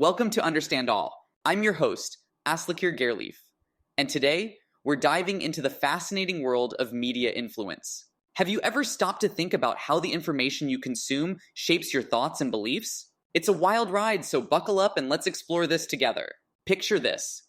Welcome to Understand All. I'm your host, Aslakir Gerleaf, and today we're diving into the fascinating world of media influence. Have you ever stopped to think about how the information you consume shapes your thoughts and beliefs? It's a wild ride, so buckle up and let's explore this together. Picture this.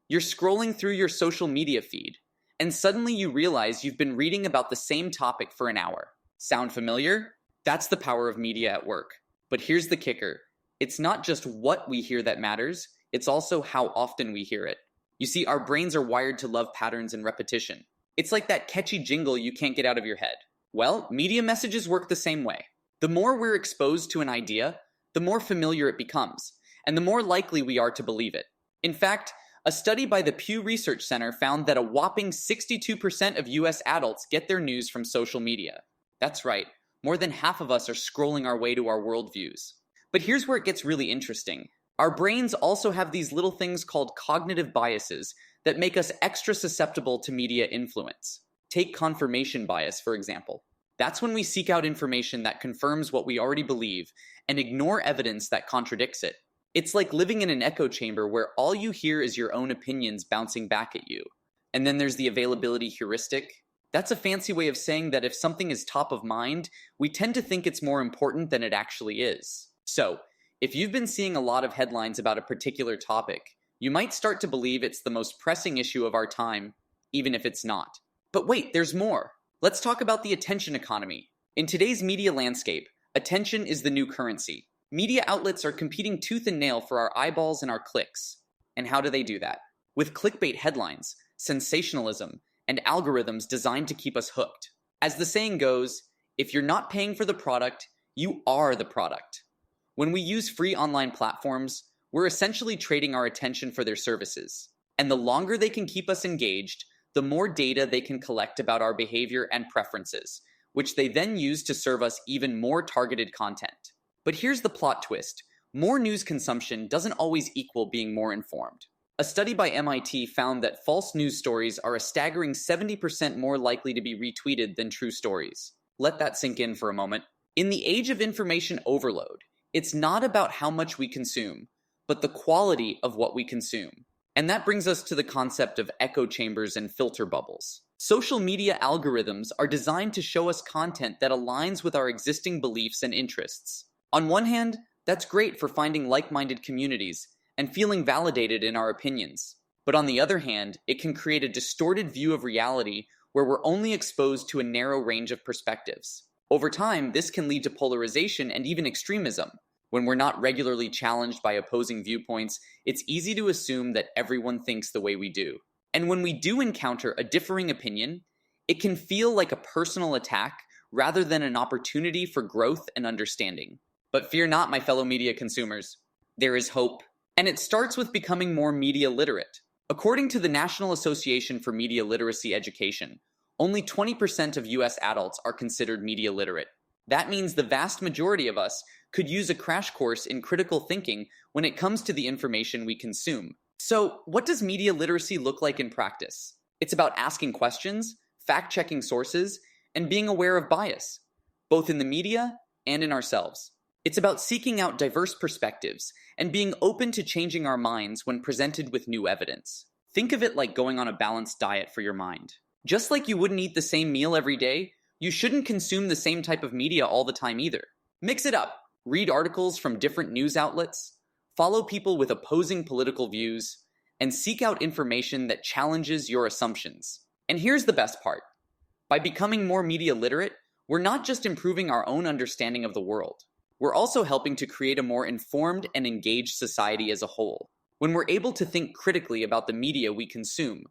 You're scrolling through your social media feed, and suddenly you realize you've been reading about the same topic for an hour. Sound familiar? That's the power of media at work. But here's the kicker. It's not just what we hear that matters, it's also how often we hear it. You see, our brains are wired to love patterns and repetition. It's like that catchy jingle you can't get out of your head. Well, media messages work the same way. The more we're exposed to an idea, the more familiar it becomes, and the more likely we are to believe it. In fact, a study by the Pew Research Center found that a whopping 62% of US adults get their news from social media. That's right, more than half of us are scrolling our way to our worldviews. But here's where it gets really interesting. Our brains also have these little things called cognitive biases that make us extra susceptible to media influence. Take confirmation bias, for example. That's when we seek out information that confirms what we already believe and ignore evidence that contradicts it. It's like living in an echo chamber where all you hear is your own opinions bouncing back at you. And then there's the availability heuristic. That's a fancy way of saying that if something is top of mind, we tend to think it's more important than it actually is. So, if you've been seeing a lot of headlines about a particular topic, you might start to believe it's the most pressing issue of our time, even if it's not. But wait, there's more. Let's talk about the attention economy. In today's media landscape, attention is the new currency. Media outlets are competing tooth and nail for our eyeballs and our clicks. And how do they do that? With clickbait headlines, sensationalism, and algorithms designed to keep us hooked. As the saying goes, if you're not paying for the product, you are the product. When we use free online platforms, we're essentially trading our attention for their services. And the longer they can keep us engaged, the more data they can collect about our behavior and preferences, which they then use to serve us even more targeted content. But here's the plot twist. More news consumption doesn't always equal being more informed. A study by MIT found that false news stories are a staggering 70% more likely to be retweeted than true stories. Let that sink in for a moment. In the age of information overload, it's not about how much we consume, but the quality of what we consume. And that brings us to the concept of echo chambers and filter bubbles. Social media algorithms are designed to show us content that aligns with our existing beliefs and interests. On one hand, that's great for finding like-minded communities and feeling validated in our opinions. But on the other hand, it can create a distorted view of reality where we're only exposed to a narrow range of perspectives. Over time, this can lead to polarization and even extremism. When we're not regularly challenged by opposing viewpoints, it's easy to assume that everyone thinks the way we do. And when we do encounter a differing opinion, it can feel like a personal attack rather than an opportunity for growth and understanding. But fear not, my fellow media consumers. There is hope. And it starts with becoming more media literate. According to the National Association for Media Literacy Education, only 20% of US adults are considered media literate. That means the vast majority of us could use a crash course in critical thinking when it comes to the information we consume. So, what does media literacy look like in practice? It's about asking questions, fact-checking sources, and being aware of bias, both in the media and in ourselves. It's about seeking out diverse perspectives and being open to changing our minds when presented with new evidence. Think of it like going on a balanced diet for your mind. Just like you wouldn't eat the same meal every day, you shouldn't consume the same type of media all the time either. Mix it up. Read articles from different news outlets, follow people with opposing political views, and seek out information that challenges your assumptions. And here's the best part. By becoming more media literate, we're not just improving our own understanding of the world. We're also helping to create a more informed and engaged society as a whole. When we're able to think critically about the media we consume,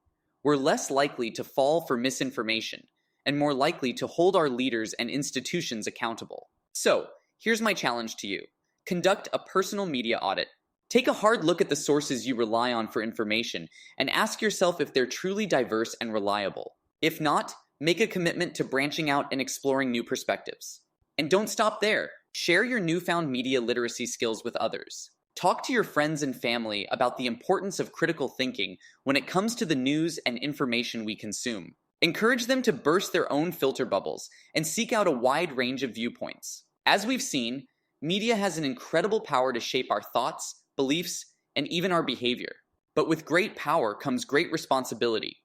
we're less likely to fall for misinformation and more likely to hold our leaders and institutions accountable. So, here's my challenge to you. Conduct a personal media audit. Take a hard look at the sources you rely on for information and ask yourself if they're truly diverse and reliable. If not, make a commitment to branching out and exploring new perspectives. And don't stop there. Share your newfound media literacy skills with others. Talk to your friends and family about the importance of critical thinking when it comes to the news and information we consume. Encourage them to burst their own filter bubbles and seek out a wide range of viewpoints. As we've seen, media has an incredible power to shape our thoughts, beliefs, and even our behavior. But with great power comes great responsibility,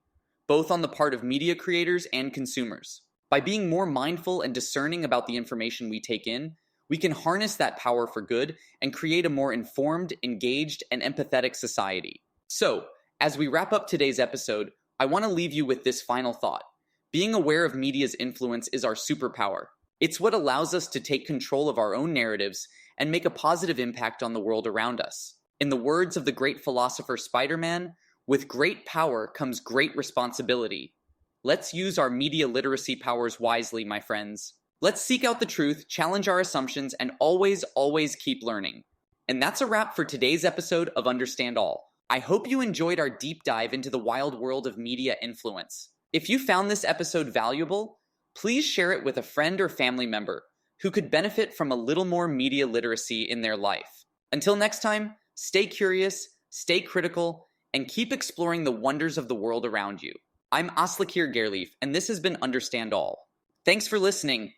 both on the part of media creators and consumers. By being more mindful and discerning about the information we take in, we can harness that power for good and create a more informed, engaged, and empathetic society. So, as we wrap up today's episode, I want to leave you with this final thought. Being aware of media's influence is our superpower. It's what allows us to take control of our own narratives and make a positive impact on the world around us. In the words of the great philosopher Spider-Man, with great power comes great responsibility. Let's use our media literacy powers wisely, my friends. Let's seek out the truth, challenge our assumptions, and always keep learning. And that's a wrap for today's episode of Understand All. I hope you enjoyed our deep dive into the wild world of media influence. If you found this episode valuable, please share it with a friend or family member who could benefit from a little more media literacy in their life. Until next time, stay curious, stay critical, and keep exploring the wonders of the world around you. I'm Aslakir Gerleif, and this has been Understand All. Thanks for listening,